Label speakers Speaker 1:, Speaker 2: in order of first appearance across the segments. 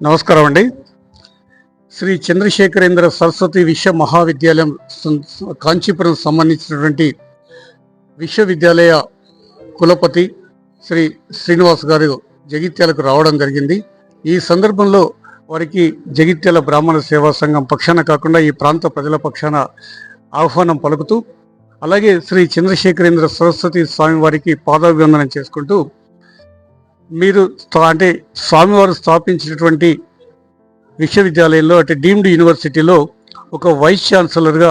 Speaker 1: నమస్కారం అండి. శ్రీ చంద్రశేఖరేంద్ర సరస్వతి విశ్వ మహావిద్యాలయం కాంచీపురం సంబంధించినటువంటి విశ్వవిద్యాలయ కులపతి శ్రీ శ్రీనివాస్ గారు జగిత్యాలకు రావడం జరిగింది. ఈ సందర్భంలో వారికి జగిత్యాల బ్రాహ్మణ సేవా సంఘం పక్షాన కాకుండా ఈ ప్రాంత ప్రజల పక్షాన ఆహ్వానం పలుకుతూ, అలాగే శ్రీ చంద్రశేఖరేంద్ర సరస్వతి స్వామి వారికి పాదాభివందనం చేసుకుంటూ, మీరు అంటే స్వామివారు స్థాపించినటువంటి విశ్వవిద్యాలయంలో అంటే డీమ్డ్ యూనివర్సిటీలో ఒక వైస్ ఛాన్సలర్గా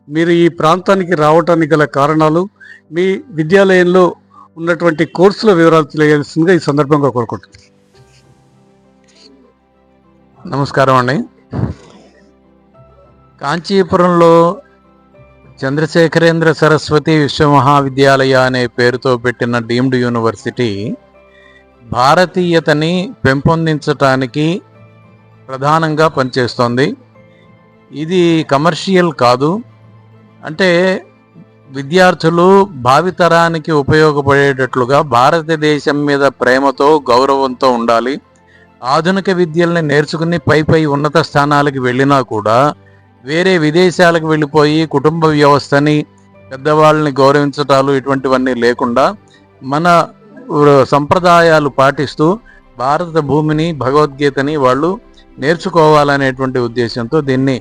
Speaker 1: మీరు ఈ ప్రాంతానికి రావడానికి గల కారణాలు, మీ విద్యాలయంలో ఉన్నటువంటి కోర్సుల వివరాలు తెలియాల్సిందిగా ఈ సందర్భంగా కోరుకుంటున్నాను.
Speaker 2: నమస్కారం అండి. కాంచీపురంలో చంద్రశేఖరేంద్ర సరస్వతి విశ్వమహావిద్యాలయ అనే పేరుతో పెట్టిన డీమ్డ్ యూనివర్సిటీ భారతీయతని పెంపొందించటానికి ప్రధానంగా పనిచేస్తోంది. ఇది కమర్షియల్ కాదు. అంటే విద్యార్థులు భావితరానికి ఉపయోగపడేటట్లుగా భారతదేశం మీద ప్రేమతో, గౌరవంతో ఉండాలి. ఆధునిక విద్యల్ని నేర్చుకుని పై ఉన్నత స్థానాలకు వెళ్ళినా కూడా వేరే విదేశాలకు వెళ్ళిపోయి కుటుంబ వ్యవస్థని, పెద్దవాళ్ళని గౌరవించటాలు ఇటువంటివన్నీ లేకుండా మన సంప్రదాయాలు పాటిస్తూ భారత భూమిని, భగవద్గీతని వాళ్ళు నేర్చుకోవాలనేటువంటి ఉద్దేశంతో దీన్ని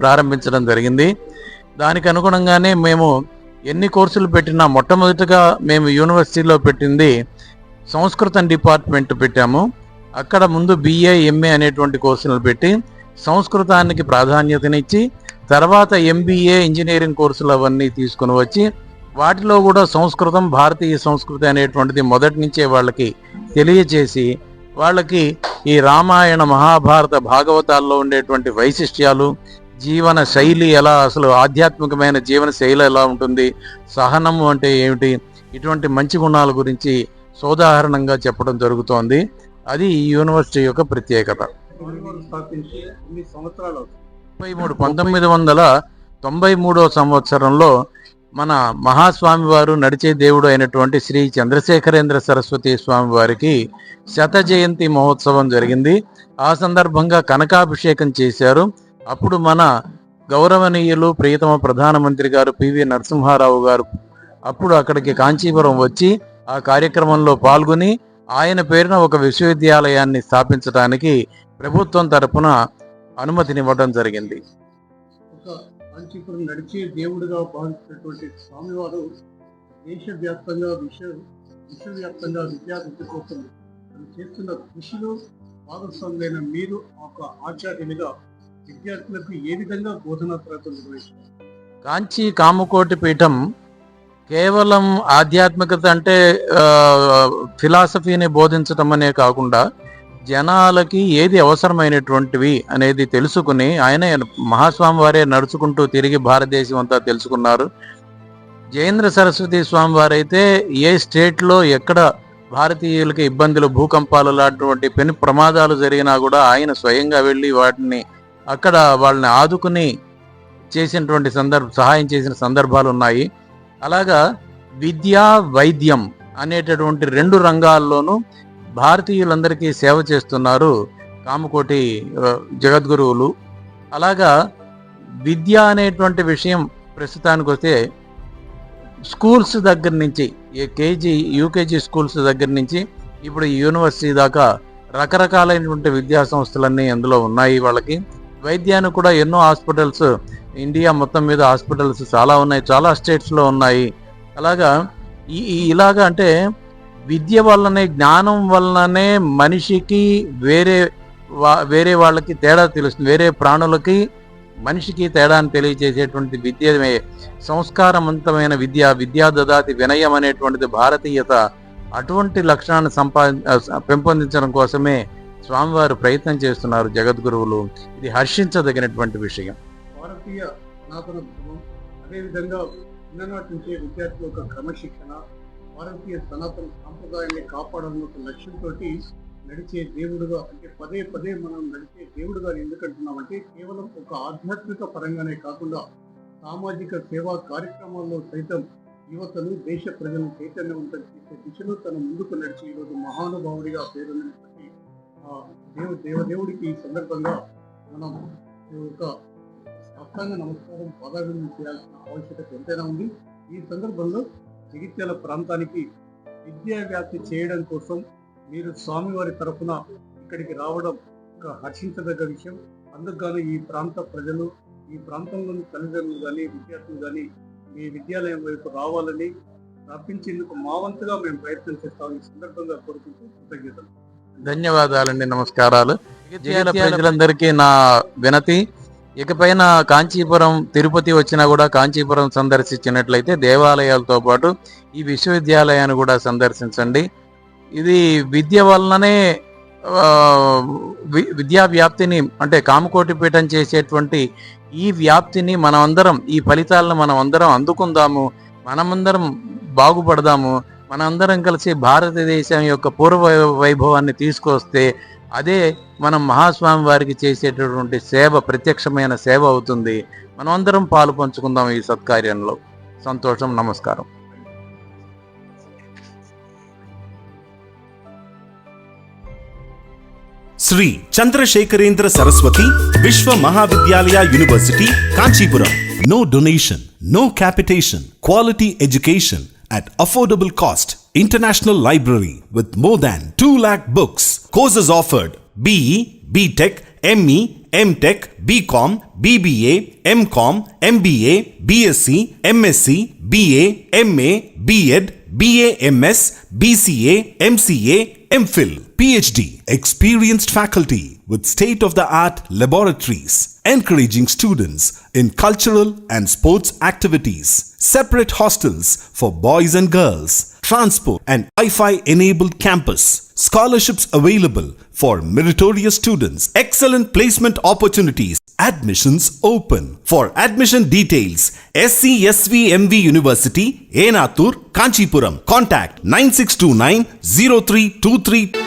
Speaker 2: ప్రారంభించడం జరిగింది. దానికి అనుగుణంగానే మేము ఎన్ని కోర్సులు పెట్టినా మొట్టమొదటిగా మేము యూనివర్సిటీలో పెట్టింది సంస్కృతం డిపార్ట్మెంట్ పెట్టాము. అక్కడ ముందు BA, MA అనేటువంటి కోర్సులు పెట్టి సంస్కృతానికి ప్రాధాన్యతనిచ్చి, తర్వాత MBA ఇంజనీరింగ్ కోర్సులు అవన్నీ తీసుకుని వచ్చి వాటిలో కూడా సంస్కృతం, భారతీయ సంస్కృతి అనేటువంటిది మొదటి నుంచే వాళ్ళకి తెలియచేసి, వాళ్ళకి ఈ రామాయణ, మహాభారత, భాగవతాల్లో ఉండేటువంటి వైశిష్ట్యాలు, జీవన శైలి ఎలా, అసలు ఆధ్యాత్మికమైన జీవన శైలి ఎలా ఉంటుంది, సహనము అంటే ఏమిటి, ఇటువంటి మంచి గుణాల గురించి సోదాహరణంగా చెప్పడం జరుగుతోంది. అది ఈ యూనివర్సిటీ యొక్క ప్రత్యేకత. 1993 సంవత్సరంలో మన మహాస్వామి వారు, నడిచే దేవుడు అయినటువంటి శ్రీ చంద్రశేఖరేంద్ర సరస్వతి స్వామి వారికి 100వ జయంతి మహోత్సవం జరిగింది. ఆ సందర్భంగా కనకాభిషేకం చేశారు. అప్పుడు మన గౌరవనీయులు ప్రియతమ ప్రధానమంత్రి గారు PV నరసింహారావు గారు అప్పుడు అక్కడికి కాంచీపురం వచ్చి ఆ కార్యక్రమంలో పాల్గొని ఆయన పేరున ఒక విశ్వవిద్యాలయాన్ని స్థాపించడానికి ప్రభుత్వం తరపున అనుమతినివ్వడం జరిగింది.
Speaker 1: కాంచీపురం నడిచే దేవుడిగా భావించినటువంటి స్వామివారు దేశవ్యాప్తంగా, విశ్వవ్యాప్తంగా విద్యార్థి కోసం చేస్తున్న కృషిలో భాగస్వాములైన మీరు ఒక ఆచార్యునిగా విద్యార్థులకు ఏ విధంగా బోధనా తరగతులు నిర్వహిస్తారు?
Speaker 2: కాంచీ కామకోటి పీఠం కేవలం ఆధ్యాత్మికత అంటే ఫిలాసఫీని బోధించటం అనే కాకుండా జనాలకి ఏది అవసరమైనటువంటివి అనేది తెలుసుకుని, ఆయన మహాస్వామి వారే నడుచుకుంటూ తిరిగి భారతదేశం అంతా తెలుసుకున్నారు. జయేంద్ర సరస్వతి స్వామి వారైతే ఏ స్టేట్లో ఎక్కడ భారతీయులకి ఇబ్బందులు, భూకంపాలు లాంటి పెను ప్రమాదాలు జరిగినా కూడా ఆయన స్వయంగా వెళ్ళి వాటిని అక్కడ వాళ్ళని ఆదుకుని చేసినటువంటి సహాయం చేసిన సందర్భాలు ఉన్నాయి. అలాగా విద్య, వైద్యం అనేటటువంటి 2 రంగాల్లోనూ భారతీయులందరికీ సేవ చేస్తున్నారు కామకోటి జగద్గురువులు. అలాగా విద్య అనేటువంటి విషయం ప్రస్తుతానికి వస్తే స్కూల్స్ దగ్గర నుంచి, KG, UKG స్కూల్స్ దగ్గర నుంచి ఇప్పుడు యూనివర్సిటీ దాకా రకరకాలైనటువంటి విద్యా సంస్థలన్నీ అందులో ఉన్నాయి. వాళ్ళకి వైద్యానికి కూడా ఎన్నో హాస్పిటల్స్, ఇండియా మొత్తం మీద హాస్పిటల్స్ చాలా ఉన్నాయి, చాలా స్టేట్స్లో ఉన్నాయి. అలాగా ఇలాగా అంటే విద్య వల్లనే, జ్ఞానం వల్లనే మనిషికి వేరే వాళ్ళకి తేడా తెలుస్తుంది. వేరే ప్రాణులకి, మనిషికి తేడాన్ని తెలియజేసేటువంటి విద్య సంస్కారవంతమైన విద్య. విద్యా దదాతి వినయం అనేటువంటిది భారతీయత. అటువంటి లక్షణాన్ని పెంపొందించడం కోసమే స్వామివారు ప్రయత్నం చేస్తున్నారు జగద్గురువులు. ఇది హర్షించదగినటువంటి విషయం.
Speaker 1: భారతీయ సనాతన ధర్మం, అదేవిధంగా చిన్ననాటి నుంచే విద్యార్థుల యొక్క క్రమశిక్షణ, భారతీయ సనాతన సాంప్రదాయాన్ని కాపాడాలని ఒక లక్ష్యంతో నడిచే దేవుడుగా, అంటే పదే మనం నడిచే దేవుడుగా ఎందుకంటున్నామంటే కేవలం ఒక ఆధ్యాత్మిక పరంగానే కాకుండా సామాజిక సేవా కార్యక్రమాల్లో సైతం యువతను, దేశ ప్రజలను చైతన్యవంతం చేసే దిశలో తన ముందుకు నడిచి ఈరోజు మహానుభావుడిగా పేరున్నటువంటి దేవదేవుడికి ఈ సందర్భంగా మనం ఒక సాష్టాంగ నమస్కారం పాదాభివందనం చేయాల్సిన ఆవశ్యకత ఎంతైనా ఉంది. ఈ సందర్భంలో జగిత్యాల ప్రాంతానికి విద్యా వ్యాప్తి చేయడం కోసం మీరు స్వామివారి తరఫున ఇక్కడికి రావడం ఒక హర్షించదగ్గ విషయం. అందుకు గాను ఈ ప్రాంత ప్రజలు, ఈ ప్రాంతంలోని తల్లిదండ్రులు కానీ విద్యార్థులు కానీ మీ విద్యాలయం వైపు రావాలని రప్పించేందుకు మా వంతుగా మేము ప్రయత్నం చేస్తాం. ఈ సందర్భంగా కోరుకుంటూ కృతజ్ఞతలు.
Speaker 2: ధన్యవాదాలండి, నమస్కారాలు. జగిత్యాల ప్రజలందరికీ నా వినతి, ఇకపైన కాంచీపురం, తిరుపతి వచ్చినా కూడా కాంచీపురం సందర్శించినట్లయితే దేవాలయాలతో పాటు ఈ విశ్వవిద్యాలయాన్ని కూడా సందర్శించండి. ఇది విద్య వలననే విద్యా వ్యాప్తిని, అంటే కామకోటి పీఠం చేసేటువంటి ఈ వ్యాప్తిని మనమందరం, ఈ ఫలితాలను మనం అందరం అందుకుందాము, మనమందరం బాగుపడదాము, మనందరం కలిసి భారతదేశం యొక్క పూర్వ వైభవాన్ని తీసుకొస్తే అదే మనం మహాస్వామి వారికి చేసేటటువంటి సేవ, ప్రత్యక్షమైన సేవ అవుతుంది. మనమందరం పాలు పంచుకుందాం ఈ సత్కార్యంలో. సంతోషం. నమస్కారం.
Speaker 3: శ్రీ చంద్రశేఖరేంద్ర సరస్వతి విశ్వ Mahavidyalaya university Kanchipuram. No donation, no capitation, quality education at affordable cost. International library with more than 2 lakh books. Courses offered: BE, BTech, ME, MTech, BCom, BBA, MCom, MBA, BSc, MSc, BA, MA, BEd, BAMS, BCA, MCA, MPhil, PhD. Experienced faculty with state-of-the-art laboratories, encouraging students in cultural and sports activities. Separate hostels for boys and girls. Transport and Wi-Fi enabled campus. Scholarships available for meritorious students. Excellent placement opportunities. Admissions open. For admission details, SCSVMV University, Enathur, Kanchipuram. Contact 9629 0323